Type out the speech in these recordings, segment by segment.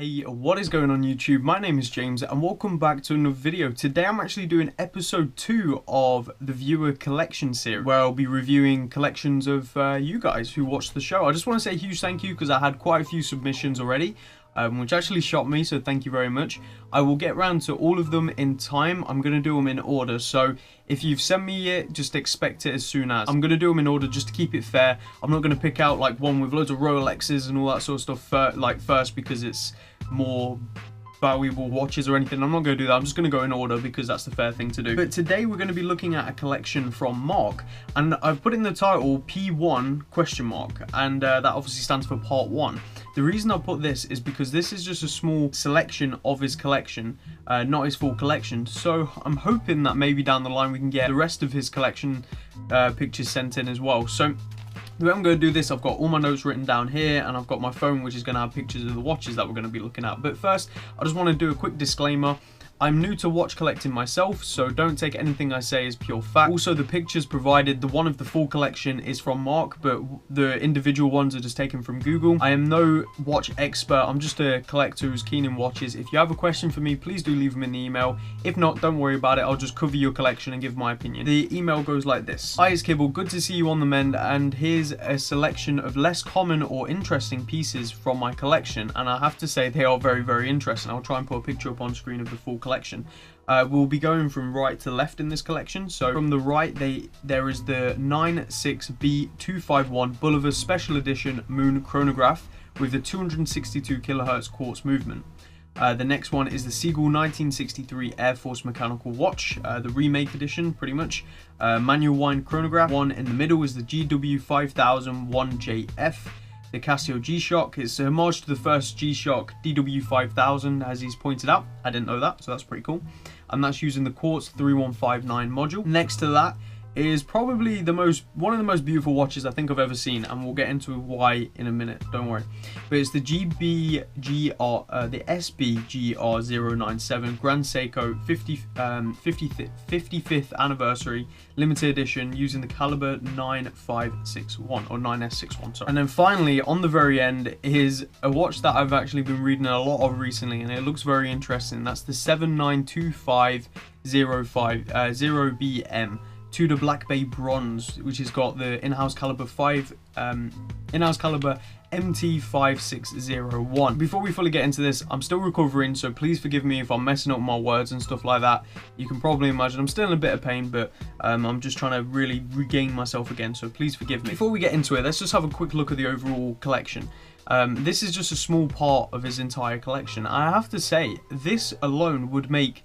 Hey, what is going on YouTube? My name is James and welcome back to another video. Today I'm actually doing episode 2 of the viewer collection series where I'll be reviewing collections of you guys who watched the show. I just want to say a huge thank you because I had quite a few submissions already, which actually shocked me, so thank you very much. I will get around to all of them in time. I'm going to do them in order, so if you've sent me it, just expect it as soon as. I'm going to do them in order just to keep it fair. I'm not going to pick out like one with loads of Rolexes and all that sort of stuff first because it's more valuable watches or anything. I'm not going to do that. I'm just going to go in order because that's the fair thing to do. But today we're going to be looking at a collection from Mark, and I've put in the title P1 question mark, and that obviously stands for part 1. The reason I put this is because this is just a small selection of his collection, not his full collection. So I'm hoping that maybe down the line we can get the rest of his collection pictures sent in as well. So the way I'm going to do this, I've got all my notes written down here, and I've got my phone which is going to have pictures of the watches that we're going to be looking at. But first, I just want to do a quick disclaimer. I'm new to watch collecting myself, so don't take anything I say as pure fact. Also, the pictures provided, the one of the full collection is from Mark, but the individual ones are just taken from Google. I am no watch expert, I'm just a collector who's keen in watches. If you have a question for me, please do leave them in the email. If not, don't worry about it, I'll just cover your collection and give my opinion. The email goes like this. Hi, it's Kibble, good to see you on the mend, and here's a selection of less common or interesting pieces from my collection, and I have to say they are very, very interesting. I'll try and put a picture up on screen of the full collection. We'll be going from right to left in this collection. So from the right, there is the 96B251 Bulliver Special Edition Moon Chronograph with the 262 kHz quartz movement. The next one is the Seagull 1963 Air Force Mechanical Watch, the remake edition, pretty much. Manual wind chronograph. One in the middle is the GW5001JF. The Casio G-Shock. It's a homage to the first G-Shock DW5000, as he's pointed out. I didn't know that, so that's pretty cool. And that's using the Quartz 3159 module. Next to that is probably one of the most beautiful watches I think I've ever seen, and we'll get into why in a minute, don't worry. But it's the the SBGR097 Grand Seiko 55th anniversary limited edition using the caliber 9561 or 9S61, sorry. And then finally, on the very end, is a watch that I've actually been reading a lot of recently, and it looks very interesting. That's the 79250BM Tudor Black Bay Bronze, which has got the in-house caliber MT5601. Before we fully get into this, I'm still recovering, so please forgive me if I'm messing up my words and stuff like that. You can probably imagine I'm still in a bit of pain, but I'm just trying to really regain myself again, so please forgive me. Before we get into it, let's just have a quick look at the overall collection. This is just a small part of his entire collection. I have to say, this alone would make,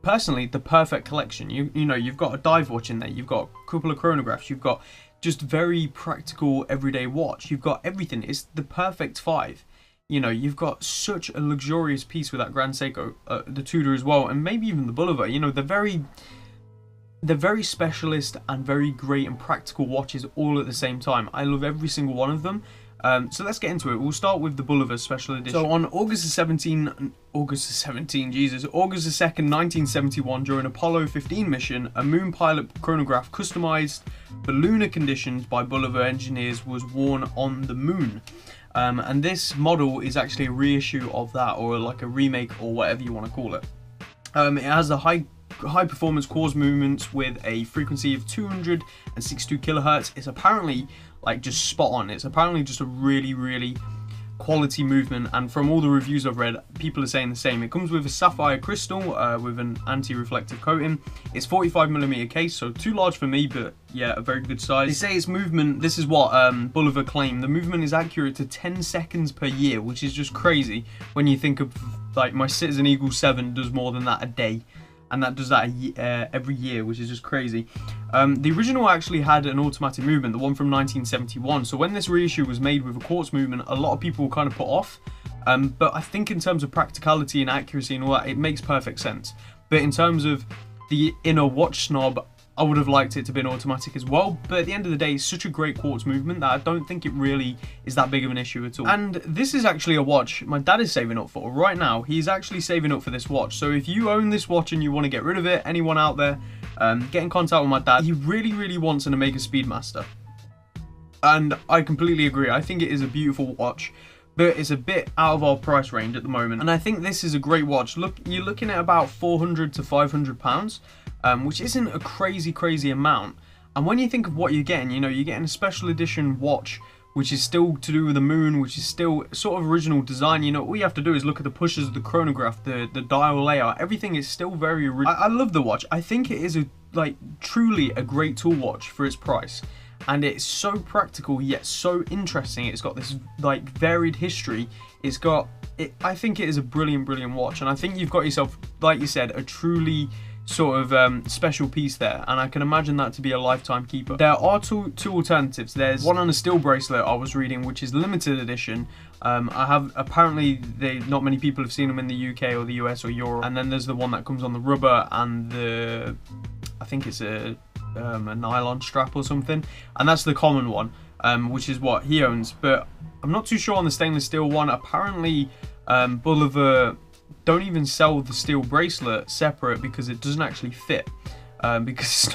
personally, the perfect collection. You know, you've got a dive watch in there, you've got a couple of chronographs, you've got just very practical everyday watch, you've got everything. It's the perfect 5. You know, you've got such a luxurious piece with that Grand Seiko, the Tudor as well, and maybe even the Bulliver. You know, they're very specialist and very great and practical watches all at the same time. I love every single one of them. So let's get into it. We'll start with the Bulliver Special Edition. So on August the 2nd, 1971, during Apollo 15 mission, a moon pilot chronograph customized for lunar conditions by Bulliver engineers was worn on the moon. And this model is actually a reissue of that, or like a remake, or whatever you want to call it. It has the high performance quartz movements with a frequency of 262 kHz. It's apparently like just spot on. It's apparently just a really quality movement, and from all the reviews I've read, people are saying the same. It comes with a sapphire crystal with an anti-reflective coating. It's 45mm case, so too large for me, but yeah, a very good size. They say its movement, this is what Bulliver claimed, the movement is accurate to 10 seconds per year, which is just crazy when you think of, like, my Citizen Eagle 7 does more than that a day. And that does that every year, which is just crazy. The original actually had an automatic movement, the one from 1971. So when this reissue was made with a quartz movement, a lot of people were kind of put off. But I think in terms of practicality and accuracy and all that, it makes perfect sense. But in terms of the inner watch snob, I would have liked it to be an automatic as well, but at the end of the day, it's such a great quartz movement that I don't think it really is that big of an issue at all. And this is actually a watch my dad is saving up for. Right now, he's actually saving up for this watch. So if you own this watch and you want to get rid of it, anyone out there, get in contact with my dad. He really wants an Omega Speedmaster. And I completely agree. I think it is a beautiful watch. but it's a bit out of our price range at the moment. And I think this is a great watch. Look, you're looking at about £400 to £500, which isn't a crazy amount. And when you think of what you're getting, you're getting a special edition watch, which is still to do with the moon, which is still sort of original design. All you have to do is look at the pushes of the chronograph, the dial layout, everything is still very original. I love the watch. I think it is truly a great tool watch for its price. And it's so practical yet so interesting. It's got this varied history. I think it is a brilliant watch, and I think you've got yourself, like you said, a truly sort of special piece there, and I can imagine that to be a lifetime keeper. There are two alternatives. There's one on a steel bracelet I was reading, which is limited edition. Apparently not many people have seen them in the UK or the US or Europe. And then there's the one that comes on the rubber and I think it's a nylon strap or something, and that's the common one, which is what he owns. But I'm not too sure on the stainless steel one. Apparently Bulova don't even sell the steel bracelet separate because it doesn't actually fit, because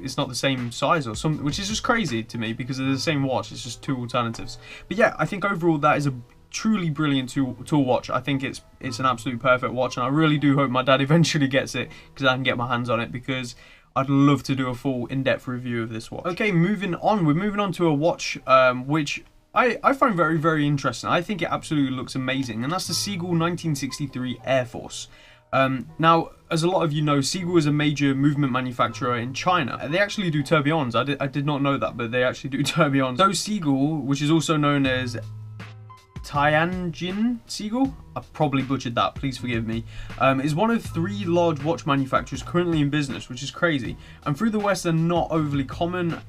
it's not the same size or something, which is just crazy to me because they're the same watch. It's just two alternatives. But yeah, I think overall that is a truly brilliant tool watch. I think it's an absolute perfect watch, and I really do hope my dad eventually gets it because I can get my hands on it, because I'd love to do a full in-depth review of this watch. Okay, moving on. We're moving on to a watch which I find very interesting. I think it absolutely looks amazing, and that's the Seagull 1963 Air Force. Now, as a lot of you know, Seagull is a major movement manufacturer in China. They actually do tourbillons. I did not know that, but they actually do tourbillons. So Seagull, which is also known as Tianjin Seagull, I probably butchered that, please forgive me, is one of 3 large watch manufacturers currently in business, which is crazy. And through the West, they're not overly common.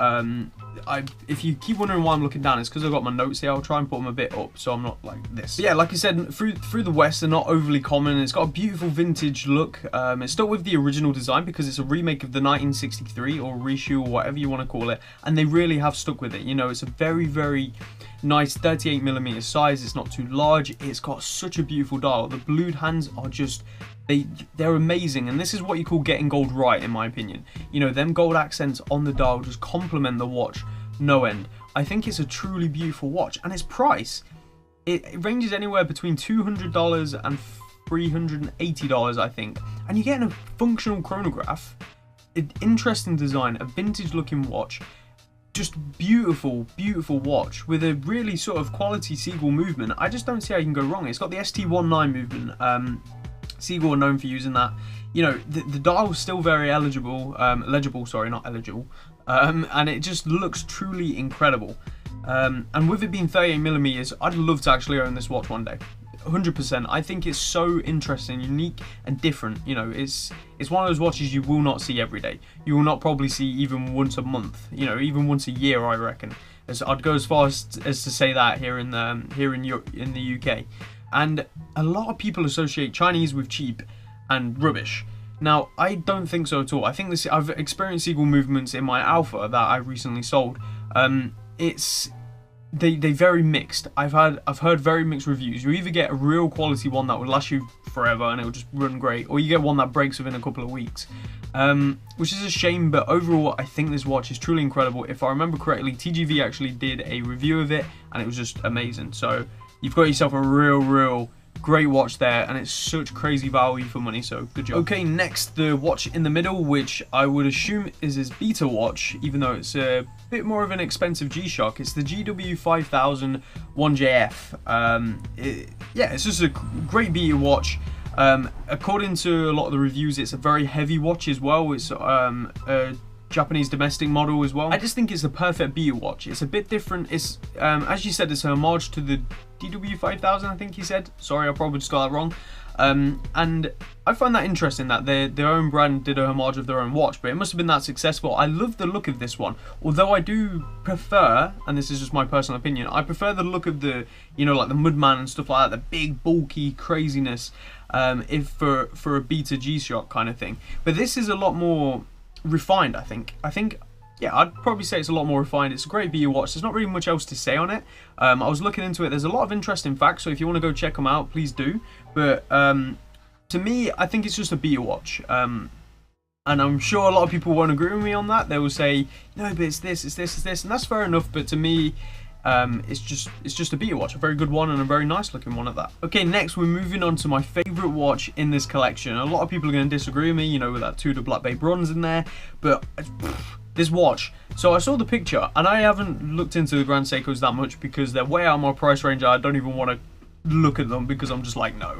If you keep wondering why I'm looking down, it's because I've got my notes here. I'll try and put them a bit up so I'm not like this. But yeah, like I said, through the West, they're not overly common. It's got a beautiful vintage look. It's still with the original design because it's a remake of the 1963 or reissue or whatever you want to call it, and they really have stuck with it. It's a very nice 38mm size. It's not too large. It's got such a beautiful dial. The blued hands are just, they're amazing, and this is what you call getting gold right, in my opinion. Them gold accents on the dial just complement the watch no end. I think it's a truly beautiful watch, and its price, it ranges anywhere between $200 and $380, I think, and you're getting a functional chronograph, an interesting design, a vintage looking watch. Just beautiful watch with a really sort of quality Seagull movement. I just don't see how you can go wrong. It's got the ST19 movement. Seagull are known for using that. The dial is still very legible, sorry, not eligible. And it just looks truly incredible. And with it being 38mm, I'd love to actually own this watch one day. 100%. I think it's so interesting, unique, and different. It's one of those watches you will not see every day. You will not probably see even once a month. Even once a year, I reckon. I'd go as far as to say that here in the UK. And a lot of people associate Chinese with cheap and rubbish. Now, I don't think so at all. I think I've experienced Seagull movements in my Alpha that I recently sold. They very mixed. I've heard very mixed reviews. You either get a real quality one that will last you forever and it will just run great, or you get one that breaks within a couple of weeks, which is a shame. But overall, I think this watch is truly incredible. If I remember correctly, TGV actually did a review of it, and it was just amazing. So you've got yourself a real great watch there, and it's such crazy value for money, so good job. Okay, next, the watch in the middle, which I would assume is his beta watch, even though it's a bit more of an expensive G-Shock. It's the GW5000 1JF. Yeah, it's just a great beta watch. According to a lot of the reviews, it's a very heavy watch as well. It's a Japanese domestic model as well. I just think it's the perfect beta watch. It's a bit different. It's as you said, it's a homage to the DW5000, I think he said. Sorry, I probably just got that wrong. And I find that interesting that their own brand did a homage of their own watch, but it must have been that successful. I love the look of this one, although I do prefer, and this is just my personal opinion, I prefer the look of the, like the Mudman and stuff like that, the big bulky craziness, if for a beta G-Shock kind of thing. But this is a lot more refined, I think. Yeah, I'd probably say it's a lot more refined. It's a great beta watch. There's not really much else to say on it. I was looking into it. There's a lot of interesting facts, so if you want to go check them out, please do. But to me, I think it's just a beta watch. And I'm sure a lot of people won't agree with me on that. They will say, no, but it's this, and that's fair enough. But to me, It's just a beater watch, a very good one and a very nice looking one at that. Okay, next we're moving on to my favorite watch in this collection. A lot of people are going to disagree with me, you know, with that Tudor Black Bay bronze in there, but this watch. So I saw the picture, and I haven't looked into the Grand Seikos that much because they're way out of my price range. I don't even want to look at them because I'm just like, no.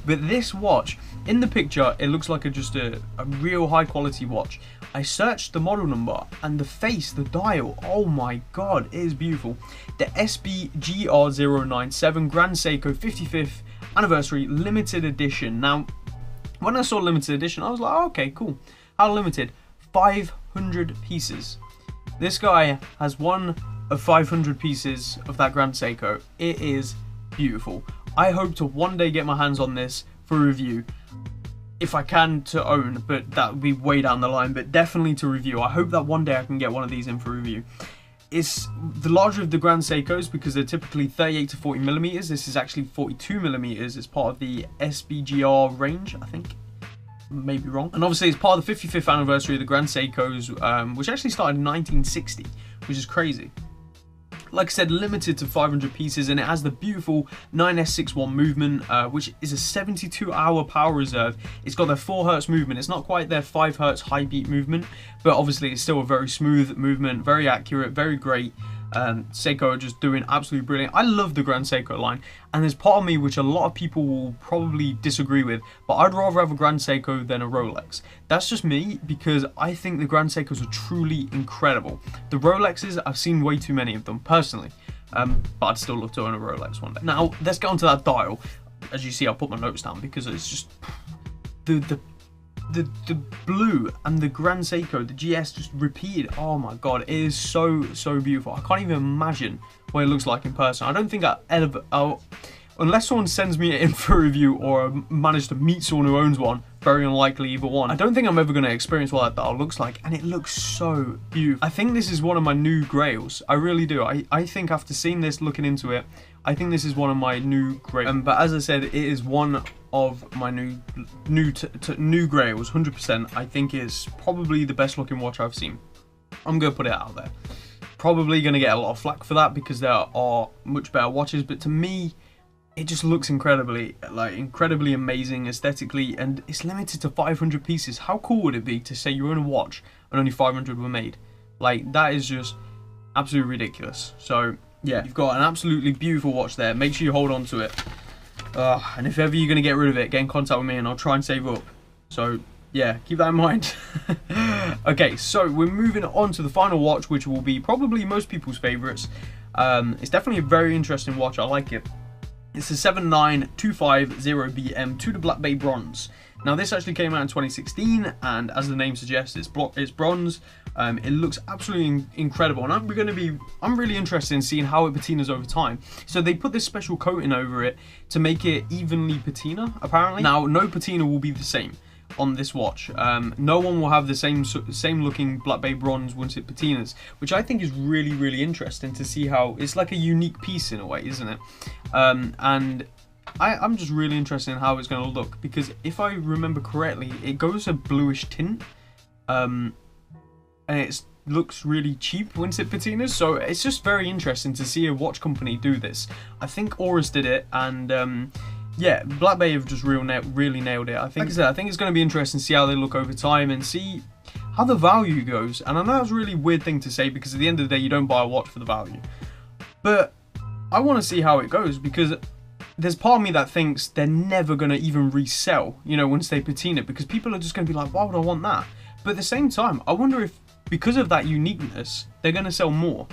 But this watch, in the picture, it looks like just a real high quality watch. I searched the model number and the face, the dial, oh my god, it is beautiful. The SBGR097 Grand Seiko 55th anniversary limited edition. Now, when I saw limited edition, I was like, oh, okay, cool. How limited? 500 pieces. This guy has one of 500 pieces of that Grand Seiko. It is beautiful. I hope to one day get my hands on this for review. If I can, to own, but that would be way down the line, but definitely to review. I hope that one day I can get one of these in for review. It's the larger of the Grand Seikos because they're typically 38 to 40 millimeters. This is actually 42 millimeters. It's part of the SBGR range, I think. Maybe wrong. And obviously it's part of the 55th anniversary of the Grand Seikos, which actually started in 1960, which is crazy. Like I said, limited to 500 pieces, and it has the beautiful 9S61 movement, which is a 72-hour power reserve. It's got their 4 Hz movement. It's not quite their 5 Hz high beat movement, but obviously it's still a very smooth movement, very accurate, very great. Seiko are just doing absolutely brilliant. I love the Grand Seiko line, and there's part of me which a lot of people will probably disagree with, but I'd rather have a Grand Seiko than a Rolex. That's just me, because I think the Grand Seikos are truly incredible. The Rolexes, I've seen way too many of them, personally, but I'd still love to own a Rolex one day. Now, let's get onto that dial. As you see, I'll put my notes down, because it's just... The blue and the Grand Seiko, the GS, just repeated. Oh my god, it is so beautiful. I can't even imagine what it looks like in person. I don't think unless someone sends me it in for review or I manage to meet someone who owns one, very unlikely either one, I don't think I'm ever going to experience what that dial looks like, and it looks so beautiful. I think this is one of my new grails. I really do. I think after seeing this, looking into it, I think this is one of my new grails. But as I said, it is one of my new grails, 100%. I think it's probably the best looking watch I've seen. I'm going to put it out there. Probably going to get a lot of flack for that because there are much better watches, but to me, it just looks incredibly amazing aesthetically, and it's limited to 500 pieces. How cool would it be to say you own a watch and only 500 were made? Like, that is just absolutely ridiculous. So yeah, you've got an absolutely beautiful watch there. Make sure you hold on to it. And if ever you're going to get rid of it, get in contact with me and I'll try and save up. So yeah, keep that in mind. Okay, so we're moving on to the final watch, which will be probably most people's favourites. It's definitely a very interesting watch. I like it. It's a 79250BM Tudor Black Bay bronze. Now this actually came out in 2016, and as the name suggests, it's bronze. It looks absolutely incredible, and I'm really interested in seeing how it patinas over time. So they put this special coating over it to make it evenly patina, apparently. Now no patina will be the same on this watch. No one will have the same looking Black Bay bronze once it patinas, which I think is really interesting to see how it's like a unique piece in a way, isn't it? And I'm just really interested in how it's going to look, because if I remember correctly, it goes a bluish tint, and it looks really cheap once it patinas, so it's just very interesting to see a watch company do this. I think Oris did it, and yeah, Black Bay have just really nailed it. I think, like I said, I think it's going to be interesting to see how they look over time and see how the value goes. And I know that's a really weird thing to say, because at the end of the day, you don't buy a watch for the value. But I want to see how it goes, because there's part of me that thinks they're never going to even resell, you know, once they patina it, because people are just going to be like, why would I want that? But at the same time, I wonder if, because of that uniqueness, they're going to sell more,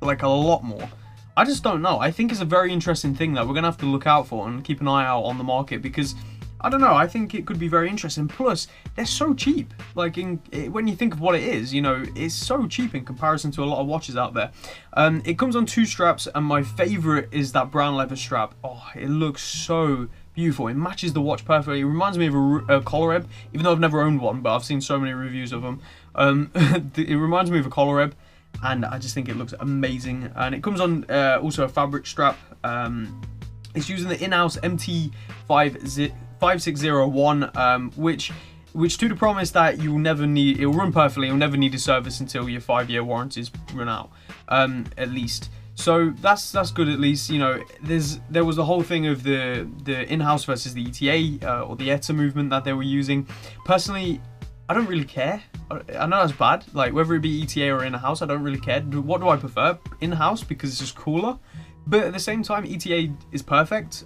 like a lot more. I just don't know. I think it's a very interesting thing that we're going to have to look out for and keep an eye out on the market, because, I don't know, I think it could be very interesting. Plus, they're so cheap. Like, when you think of what it is, you know, it's so cheap in comparison to a lot of watches out there. It comes on 2 straps, and my favourite is that brown leather strap. Oh, it looks so beautiful. It matches the watch perfectly. It reminds me of a Collareb, even though I've never owned one, but I've seen so many reviews of them. It reminds me of a Collareb, and I just think it looks amazing. And it comes on also a fabric strap. It's using the in-house MT5601, which which to the promise that you'll never need, it'll run perfectly, you'll never need a service until your 5-year warranties run out, at least. So that's good at least. You know, there was the whole thing of the in-house versus the ETA or the ETA movement that they were using. Personally, I don't really care. I know that's bad, like whether it be ETA or in-house, I don't really care. What do I prefer? In-house, because it's just cooler, but at the same time ETA is perfect.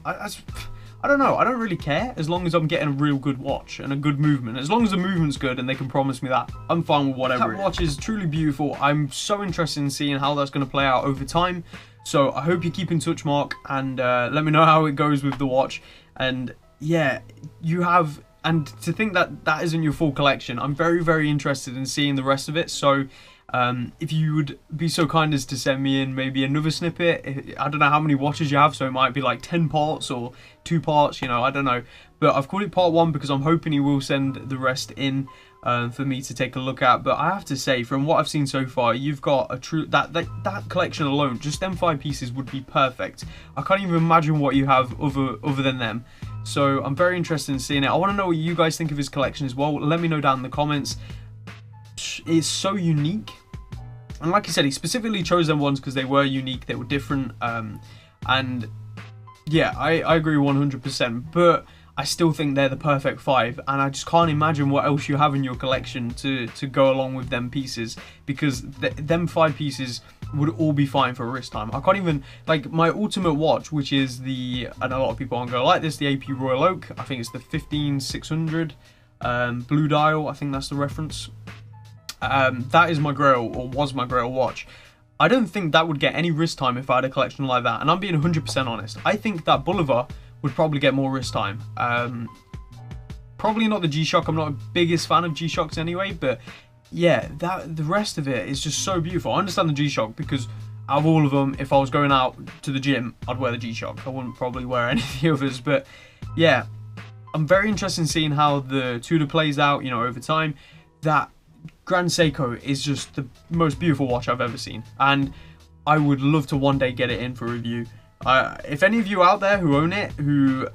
I don't know, I don't really care as long as I'm getting a real good watch and a good movement. As long as the movement's good and they can promise me that, I'm fine with whatever. That watch is truly beautiful. I'm so interested in seeing how that's going to play out over time. So I hope you keep in touch, Mark, and let me know how it goes with the watch. And yeah, you have, and to think that that isn't your full collection, I'm very, very interested in seeing the rest of it. So if you would be so kind as to send me in maybe another snippet. I don't know how many watches you have, so it might be like 10 parts or 2 parts, you know, I don't know. But I've called it part 1 because I'm hoping he will send the rest in for me to take a look at. But I have to say, from what I've seen so far, you've got a true, that collection alone, just them 5 pieces would be perfect. I can't even imagine what you have other than them. So I'm very interested in seeing it. I want to know what you guys think of his collection as well. Let me know down in the comments. It's so unique, and like I said, he specifically chose them ones because they were unique, they were different, and yeah, I agree 100%, but I still think they're the perfect 5, and I just can't imagine what else you have in your collection to go along with them pieces, because them 5 pieces would all be fine for a wrist time. I can't even, like, my ultimate watch, which is the, and a lot of people aren't going to like this, the AP Royal Oak, I think it's the 15600 blue dial, I think that's the reference. That is my grail, or was my grail watch. I don't think that would get any wrist time if I had a collection like that, and I'm being 100% honest. I think that Bolivar would probably get more wrist time. Probably not the G-Shock. I'm not the biggest fan of G-Shocks anyway, but yeah, the rest of it is just so beautiful. I understand the G-Shock because out of all of them, if I was going out to the gym, I'd wear the G-Shock. I wouldn't probably wear any of the others, but yeah, I'm very interested in seeing how the Tudor plays out, you know, over time. That Grand Seiko is just the most beautiful watch I've ever seen, and I would love to one day get it in for review. If any of you out there who own it, who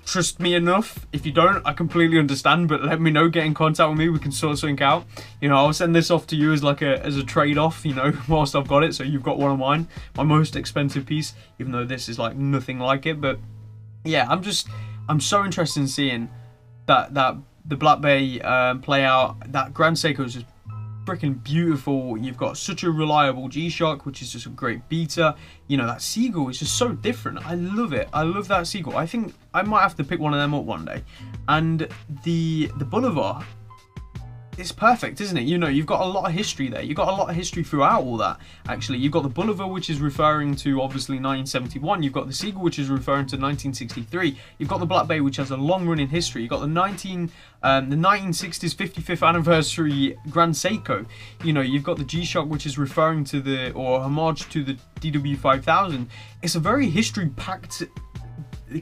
trust me enough, if you don't, I completely understand, but let me know, get in contact with me, we can sort something out. You know, I'll send this off to you as like a trade-off, you know, whilst I've got it, so you've got one of mine, my most expensive piece, even though this is like nothing like it. But yeah, I'm so interested in seeing that the Black Bay play out. That Grand Seiko is just freaking beautiful. You've got such a reliable G-Shock, which is just a great beater. You know, that Seagull is just so different. I love it. I love that Seagull. I think I might have to pick one of them up one day. And the Bolivar, it's perfect, isn't it? You know, you've got a lot of history there. You've got a lot of history throughout all that, actually. You've got the Bolivar, which is referring to, obviously, 1971. You've got the Seagull, which is referring to 1963. You've got the Black Bay, which has a long-running history. You've got the 1960s 55th anniversary Grand Seiko. You know, you've got the G-Shock, which is referring to the, or homage to the DW5000. It's a very history-packed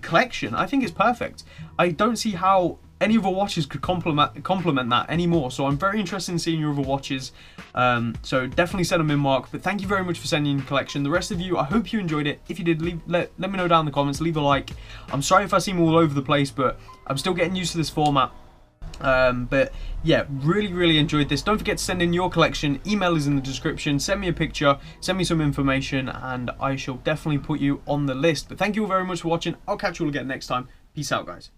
collection. I think it's perfect. I don't see how any other watches could complement that anymore, so I'm very interested in seeing your other watches. So definitely send them in, Mark. But thank you very much for sending in your collection. The rest of you, I hope you enjoyed it. If you did, let me know down in the comments. Leave a like. I'm sorry if I seem all over the place, but I'm still getting used to this format. But yeah, really enjoyed this. Don't forget to send in your collection. Email is in the description. Send me a picture, send me some information, and I shall definitely put you on the list. But thank you all very much for watching. I'll catch you all again next time. Peace out, guys.